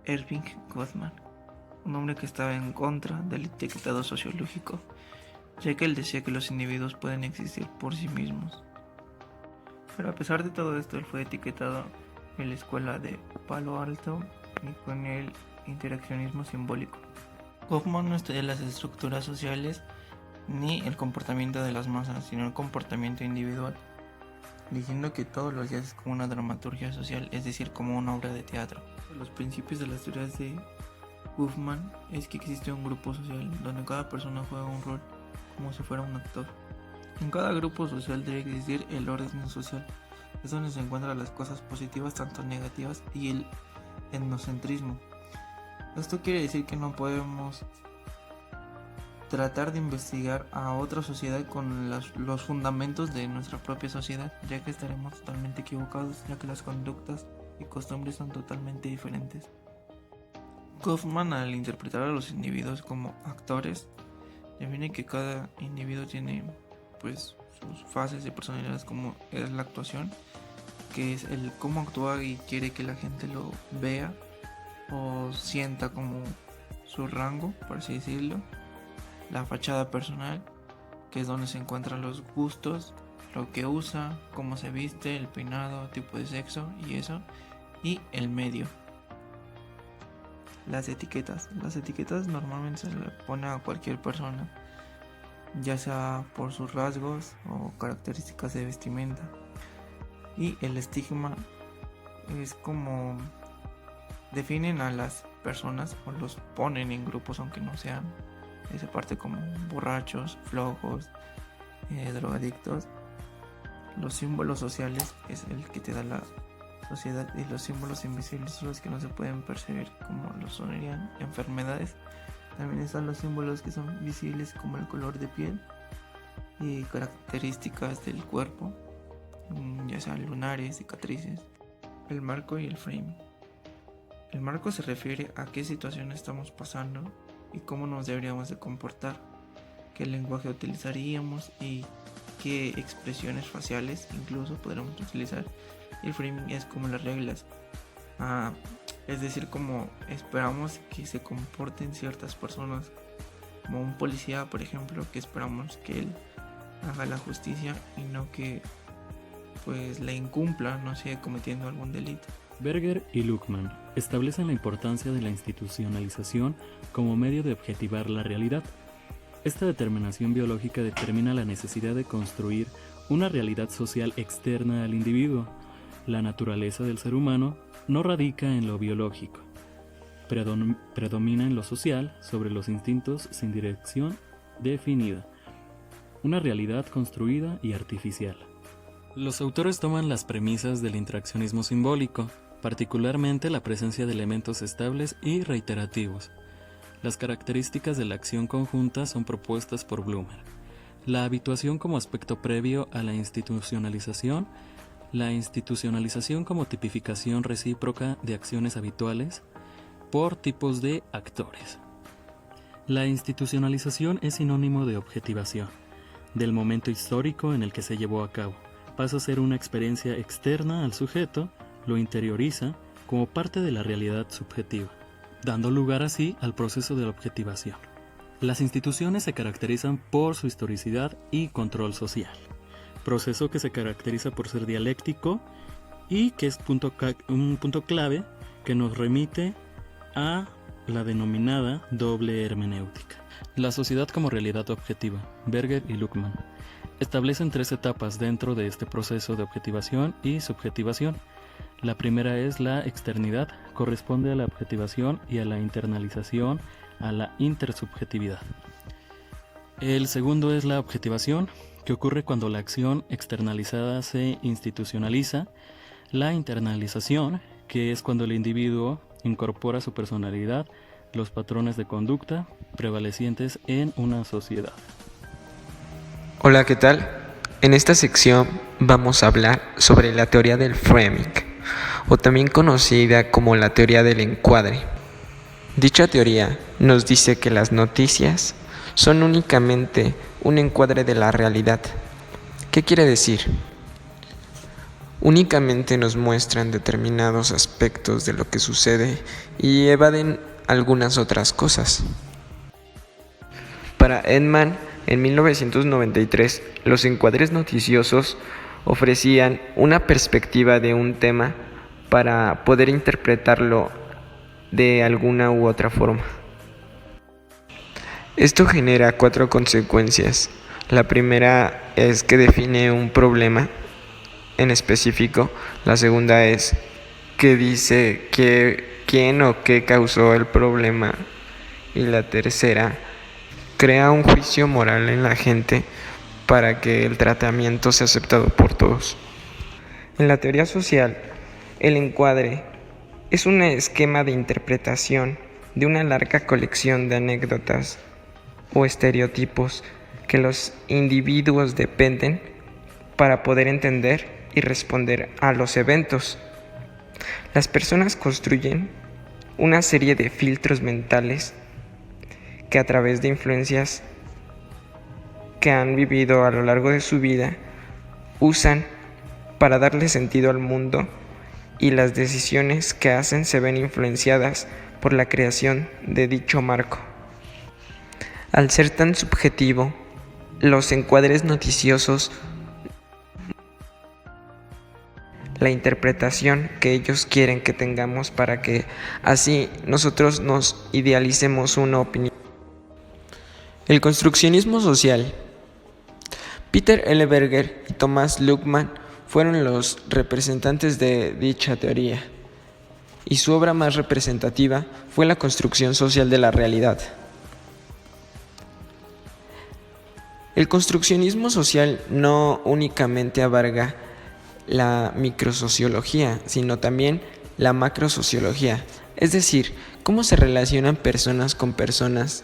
Erving Goffman, un hombre que estaba en contra del etiquetado sociológico, ya que él decía que los individuos pueden existir por sí mismos. Pero a pesar de todo esto, él fue etiquetado en la escuela de Palo Alto y con el interaccionismo simbólico. Goffman no estudia las estructuras sociales ni el comportamiento de las masas, sino el comportamiento individual, diciendo que todos los días es como una dramaturgia social, es decir, como una obra de teatro. Los principios de las teorías de Goffman es que existe un grupo social donde cada persona juega un rol como si fuera un actor. En cada grupo social debe existir el orden social, es donde se encuentran las cosas positivas tanto negativas y el etnocentrismo. Esto quiere decir que no podemos tratar de investigar a otra sociedad con los fundamentos de nuestra propia sociedad, ya que estaremos totalmente equivocados, ya que las conductas y costumbres son totalmente diferentes. Goffman, al interpretar a los individuos como actores, define que cada individuo tiene sus fases de personalidad, como es la actuación, que es el cómo actúa y quiere que la gente lo vea o sienta como su rango, por así decirlo. La fachada personal, que es donde se encuentran los gustos, lo que usa, cómo se viste, el peinado, tipo de sexo y eso. Y el medio. Las etiquetas normalmente se le pone a cualquier persona, ya sea por sus rasgos o características de vestimenta. Y el estigma es como definen a las personas o los ponen en grupos, aunque no sean esa parte, como borrachos, flojos, drogadictos. Los símbolos sociales es el que te da la sociedad, y los símbolos invisibles son los que no se pueden percibir, como lo sonarían enfermedades. También están los símbolos que son visibles, como el color de piel y características del cuerpo, ya sean lunares, cicatrices. El marco y el frame. El marco se refiere a qué situación estamos pasando y cómo nos deberíamos de comportar, qué lenguaje utilizaríamos y qué expresiones faciales incluso podremos utilizar. El framing es como las reglas, es decir, como esperamos que se comporten ciertas personas, como un policía, por ejemplo, que esperamos que él haga la justicia y no que la incumpla, no siga cometiendo algún delito. Berger y Luckmann establecen la importancia de la institucionalización como medio de objetivar la realidad. Esta determinación biológica determina la necesidad de construir una realidad social externa al individuo. La naturaleza del ser humano no radica en lo biológico, predomina en lo social sobre los instintos sin dirección definida, una realidad construida y artificial. Los autores toman las premisas del interaccionismo simbólico, particularmente la presencia de elementos estables y reiterativos. Las características de la acción conjunta son propuestas por Blumer. La habituación como aspecto previo a la institucionalización como tipificación recíproca de acciones habituales por tipos de actores. La institucionalización es sinónimo de objetivación, del momento histórico en el que se llevó a cabo. Pasa a ser una experiencia externa al sujeto, lo interioriza como parte de la realidad subjetiva, dando lugar así al proceso de la objetivación. Las instituciones se caracterizan por su historicidad y control social, proceso que se caracteriza por ser dialéctico y que es un punto clave que nos remite a la denominada doble hermenéutica. La sociedad como realidad objetiva. Berger y Luckmann establecen 3 etapas dentro de este proceso de objetivación y subjetivación. La primera es la externidad, corresponde a la objetivación, y a la internalización, a la intersubjetividad. El segundo es la objetivación, que ocurre cuando la acción externalizada se institucionaliza. La internalización, que es cuando el individuo incorpora su personalidad, los patrones de conducta prevalecientes en una sociedad. Hola, ¿qué tal? En esta sección vamos a hablar sobre la teoría del framing, o también conocida como la teoría del encuadre. Dicha teoría nos dice que las noticias son únicamente un encuadre de la realidad. ¿Qué quiere decir? únicamente nos muestran determinados aspectos de lo que sucede y evaden algunas otras cosas. Para Edman, en 1993, los encuadres noticiosos ofrecían una perspectiva de un tema para poder interpretarlo de alguna u otra forma. Esto genera 4 consecuencias. La primera es que define un problema en específico. La segunda es que dice quién o qué causó el problema. Y la tercera, crea un juicio moral en la gente para que el tratamiento sea aceptado por todos. En la teoría social, el encuadre es un esquema de interpretación de una larga colección de anécdotas o estereotipos que los individuos dependen para poder entender y responder a los eventos. Las personas construyen una serie de filtros mentales que a través de influencias que han vivido a lo largo de su vida usan para darle sentido al mundo, y las decisiones que hacen se ven influenciadas por la creación de dicho marco. Al ser tan subjetivo, los encuadres noticiosos, la interpretación que ellos quieren que tengamos para que así nosotros nos idealicemos una opinión. El construccionismo social. Peter L. Berger y Thomas Luckmann fueron los representantes de dicha teoría, y su obra más representativa fue la construcción social de la realidad. El construccionismo social no únicamente abarca la microsociología, sino también la macrosociología, es decir, cómo se relacionan personas con personas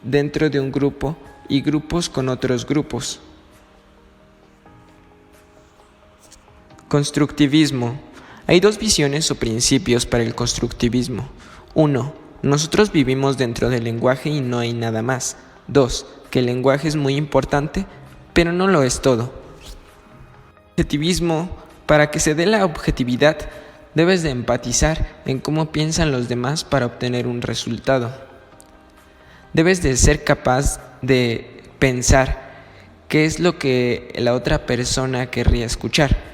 dentro de un grupo y grupos con otros grupos. Constructivismo. Hay 2 visiones o principios para el constructivismo. 1. Nosotros vivimos dentro del lenguaje y no hay nada más. 2. Que el lenguaje es muy importante, pero no lo es todo. Objetivismo. Para que se dé la objetividad, debes de empatizar en cómo piensan los demás para obtener un resultado. Debes de ser capaz de pensar qué es lo que la otra persona querría escuchar.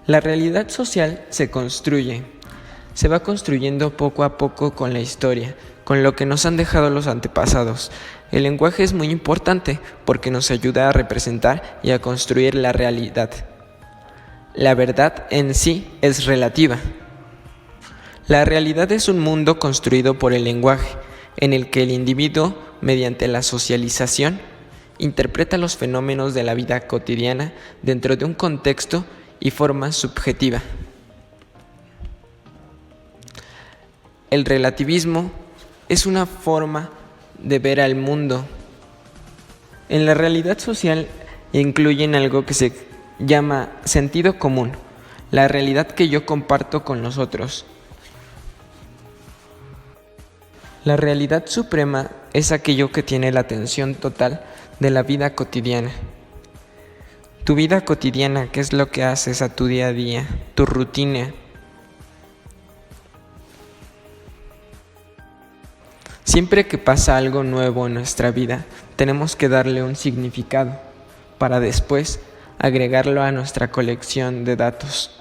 La realidad social se construye, se va construyendo poco a poco con la historia, con lo que nos han dejado los antepasados. El lenguaje es muy importante porque nos ayuda a representar y a construir la realidad. La verdad en sí es relativa. La realidad es un mundo construido por el lenguaje, en el que el individuo, mediante la socialización, interpreta los fenómenos de la vida cotidiana dentro de un contexto y forma subjetiva. El relativismo es una forma de ver al mundo. En la realidad social incluyen algo que se llama sentido común, la realidad que yo comparto con los otros. La realidad suprema es aquello que tiene la atención total de la vida cotidiana. Tu vida cotidiana, ¿qué es lo que haces a tu día a día? Tu rutina. Siempre que pasa algo nuevo en nuestra vida, tenemos que darle un significado para después agregarlo a nuestra colección de datos.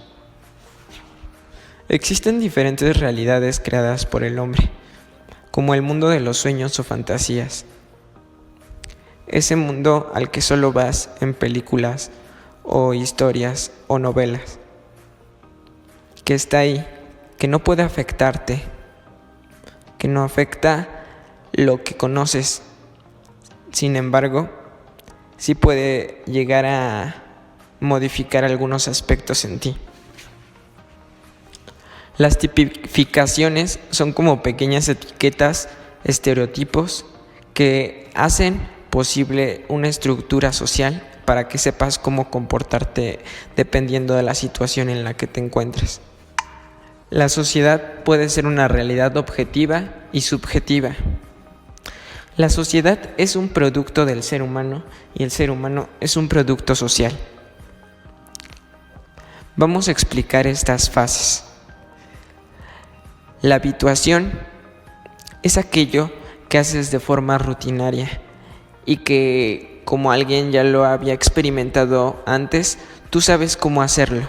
Existen diferentes realidades creadas por el hombre, como el mundo de los sueños o fantasías. Ese mundo al que solo vas en películas o historias o novelas, que está ahí, que no puede afectarte, que no afecta lo que conoces. Sin embargo, sí puede llegar a modificar algunos aspectos en ti. Las tipificaciones son como pequeñas etiquetas, estereotipos que hacen posible una estructura social para que sepas cómo comportarte dependiendo de la situación en la que te encuentres. La sociedad puede ser una realidad objetiva y subjetiva. La sociedad es un producto del ser humano y el ser humano es un producto social. Vamos a explicar estas fases. La habituación es aquello que haces de forma rutinaria y que, como alguien ya lo había experimentado antes, tú sabes cómo hacerlo,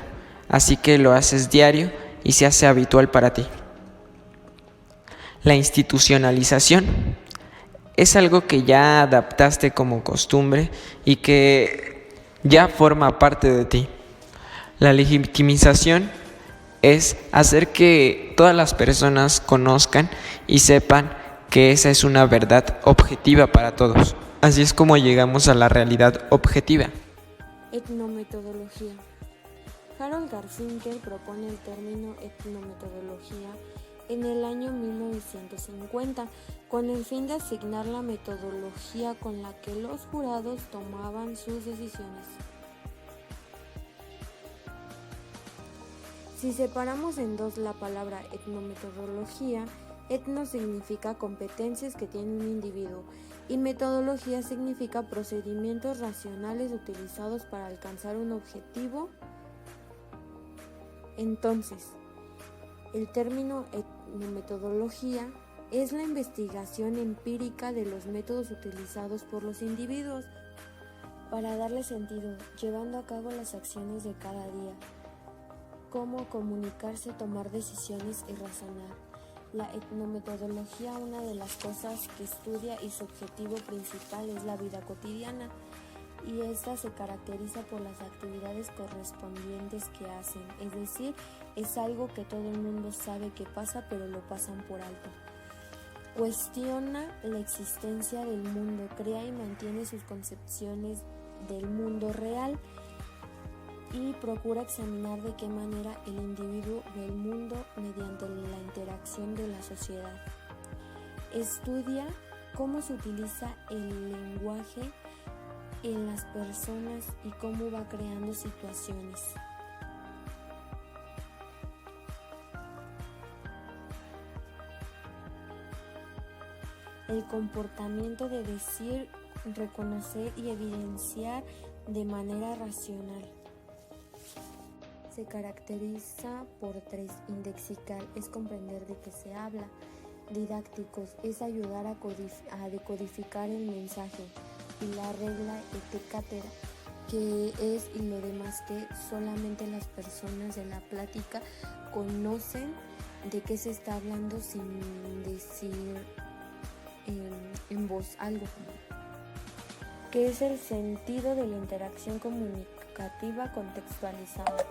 así que lo haces diario y se hace habitual para ti. La institucionalización es algo que ya adaptaste como costumbre y que ya forma parte de ti. La legitimización es hacer que todas las personas conozcan y sepan que esa es una verdad objetiva para todos. Así es como llegamos a la realidad objetiva. Etnometodología. Harold Garfinkel propone el término etnometodología en el año 1950 con el fin de asignar la metodología con la que los jurados tomaban sus decisiones. Si separamos en dos la palabra etnometodología, etno significa competencias que tiene un individuo y metodología significa procedimientos racionales utilizados para alcanzar un objetivo. Entonces, el término etnometodología es la investigación empírica de los métodos utilizados por los individuos para darle sentido, llevando a cabo las acciones de cada día, como comunicarse, tomar decisiones y razonar. La etnometodología, una de las cosas que estudia y su objetivo principal es la vida cotidiana, y esta se caracteriza por las actividades correspondientes que hacen, es decir, es algo que todo el mundo sabe que pasa, pero lo pasan por alto. Cuestiona la existencia del mundo, crea y mantiene sus concepciones del mundo real y procura examinar de qué manera el individuo ve el mundo mediante la interacción de la sociedad. Estudia cómo se utiliza el lenguaje en las personas y cómo va creando situaciones. El comportamiento de decir, reconocer y evidenciar de manera racional. Se caracteriza por 3: indexical, es comprender de qué se habla; didácticos, es ayudar a decodificar el mensaje; y la regla etcétera, que es y lo demás que solamente las personas de la plática conocen de qué se está hablando sin decir en voz algo, que es el sentido de la interacción comunicativa contextualizada.